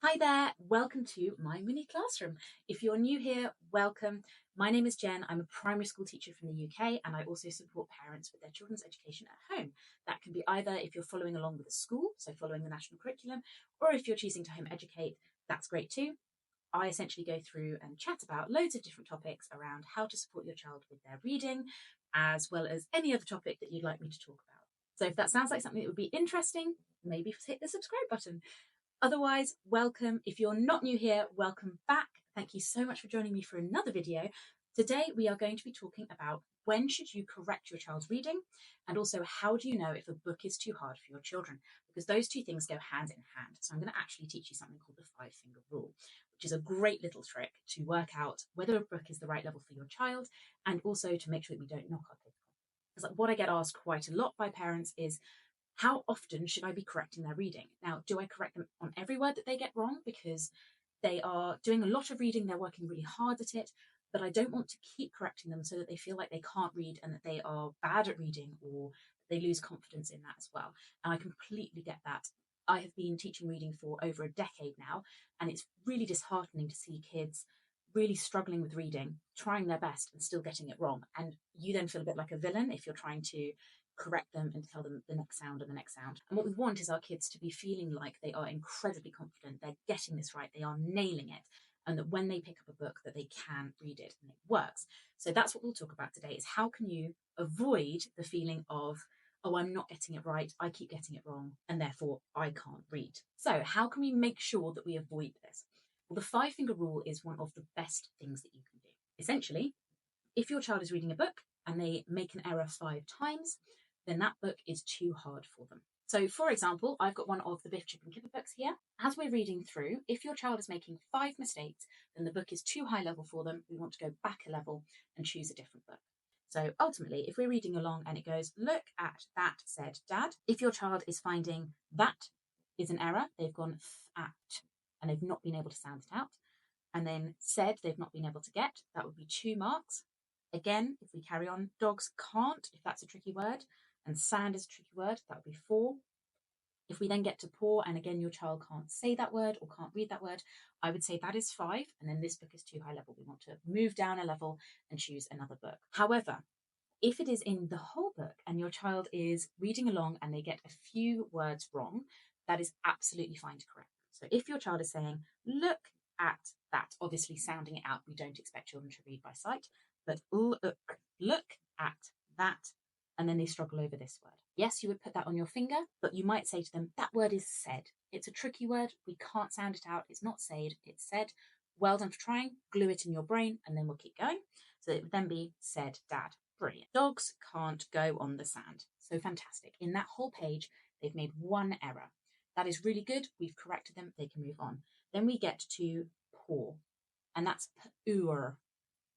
Hi there, welcome to my mini classroom. If you're new here, welcome. My name is Jen. I'm a primary school teacher from the UK and I also support parents with their children's education at home. That can be either if you're following along with a school, so following the national curriculum, or if you're choosing to home educate, that's great too. I essentially go through and chat about loads of different topics around how to support your child with their reading, as well as any other topic that you'd like me to talk about. So if that sounds like something that would be interesting, maybe hit the subscribe button. Otherwise, welcome. If you're not new here, welcome back. Thank you so much for joining me for another video. Today, we are going to be talking about when should you correct your child's reading, and also how do you know if a book is too hard for your children, because those two things go hand in hand. So I'm going to actually teach you something called the five-finger rule, which is a great little trick to work out whether a book is the right level for your child, and also to make sure that we don't knock our kids. Because what I get asked quite a lot by parents is, how often should I be correcting their reading? Now, do I correct them on every word that they get wrong because they are doing a lot of reading, they're working really hard at it, but I don't want to keep correcting them so that they feel like they can't read and that they are bad at reading or they lose confidence in that as well. And I completely get that. I have been teaching reading for over a decade now, and it's really disheartening to see kids really struggling with reading, trying their best and still getting it wrong. And you then feel a bit like a villain if you're trying to correct them and tell them the next sound and the next sound. And what we want is our kids to be feeling like they are incredibly confident, they're getting this right, they are nailing it, and that when they pick up a book that they can read it and it works. So that's what we'll talk about today, is how can you avoid the feeling of, oh, I'm not getting it right, I keep getting it wrong, and therefore I can't read. So how can we make sure that we avoid this? Well, the five-finger rule is one of the best things that you can do. Essentially, if your child is reading a book and they make an error 5 times, then that book is too hard for them. So, for example, I've got one of the Biff, Chip and Kipper books here. As we're reading through, if your child is making 5 mistakes, then the book is too high level for them. We want to go back a level and choose a different book. So ultimately, if we're reading along and it goes, look at that, said Dad, if your child is finding that is an error, they've gone at, and they've not been able to sound it out, and then said they've not been able to get, that would be 2 marks. Again, if we carry on, dogs can't, if that's a tricky word, and sand is a tricky word, that would be 4. If we then get to poor, and again, your child can't say that word or can't read that word, I would say that is 5, and then this book is too high level. We want to move down a level and choose another book. However, if it is in the whole book and your child is reading along and they get a few words wrong, that is absolutely fine to correct. So if your child is saying, look at that, obviously sounding it out, we don't expect children to read by sight, but look at that, and then they struggle over this word. Yes, you would put that on your finger, but you might say to them, that word is said. It's a tricky word. We can't sound it out. It's not said, it's said. Well done for trying. Glue it in your brain, and then we'll keep going. So it would then be said, Dad. Brilliant. Dogs can't go on the sand. So fantastic. In that whole page, they've made 1 error. That is really good. We've corrected them. They can move on. Then we get to paw, and that's pour,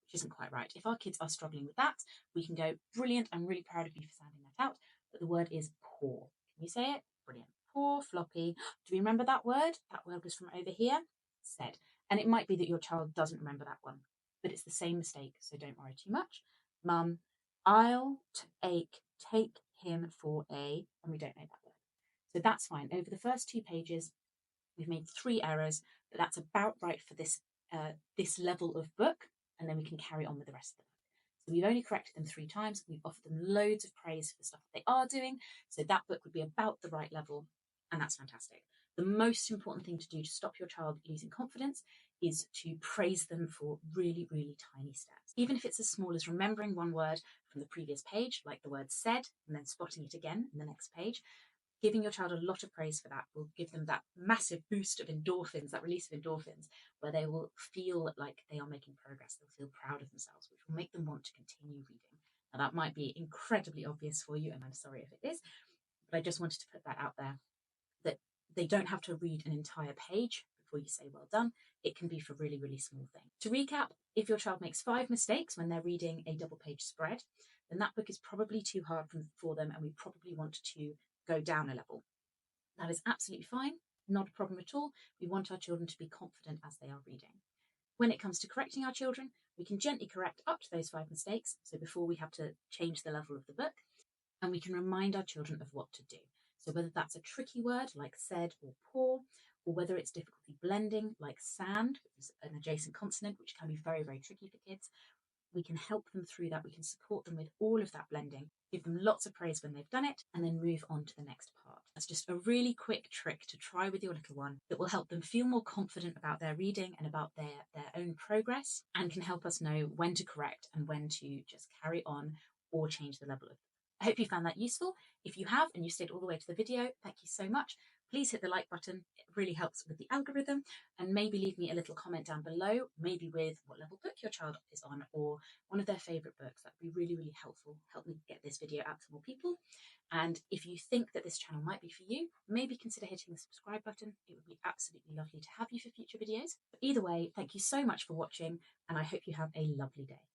which isn't quite right. If our kids are struggling with that, we can go, brilliant, I'm really proud of you for sounding that out, but the word is paw. Can you say it? Brilliant. Paw, floppy. Do we remember that word? That word was from over here. Said. And it might be that your child doesn't remember that one, but it's the same mistake, so don't worry too much. Mum, I'll take him for a, and we don't know that word. So that's fine. Over the first 2 pages, we've made 3 errors, but that's about right for this level of book, and then we can carry on with the rest of the book. So we've only corrected them 3 times. We've offered them loads of praise for the stuff that they are doing. So that book would be about the right level, and that's fantastic. The most important thing to do to stop your child losing confidence is to praise them for really, really tiny steps. Even if it's as small as remembering 1 word from the previous page, like the word said, and then spotting it again in the next page. Giving your child a lot of praise for that will give them that massive boost of endorphins, that release of endorphins, where they will feel like they are making progress. They'll feel proud of themselves, which will make them want to continue reading. Now, that might be incredibly obvious for you, and I'm sorry if it is, but I just wanted to put that out there, that they don't have to read an entire page before you say well done. It can be for really, really small things. To recap, if your child makes 5 mistakes when they're reading a double-page spread, then that book is probably too hard for them, and we probably want to go down a level. That is absolutely fine, not a problem at all. We want our children to be confident as they are reading. When it comes to correcting our children, we can gently correct up to those 5 mistakes, so before we have to change the level of the book, and we can remind our children of what to do. So whether that's a tricky word like said or poor, or whether it's difficulty blending, like sand, which is an adjacent consonant, which can be very, very tricky for kids. We can help them through that. We can support them with all of that blending, give them lots of praise when they've done it, and then move on to the next part. That's just a really quick trick to try with your little one that will help them feel more confident about their reading and about their own progress, and can help us know when to correct and when to just carry on or change the level of. I hope you found that useful. If you have and you stayed all the way to the video, thank you so much. Please hit the like button. It really helps with the algorithm. And maybe leave me a little comment down below, maybe with what level book your child is on or one of their favourite books. That would be really, really helpful. Help me get this video out to more people. And if you think that this channel might be for you, maybe consider hitting the subscribe button. It would be absolutely lovely to have you for future videos. But either way, thank you so much for watching, and I hope you have a lovely day.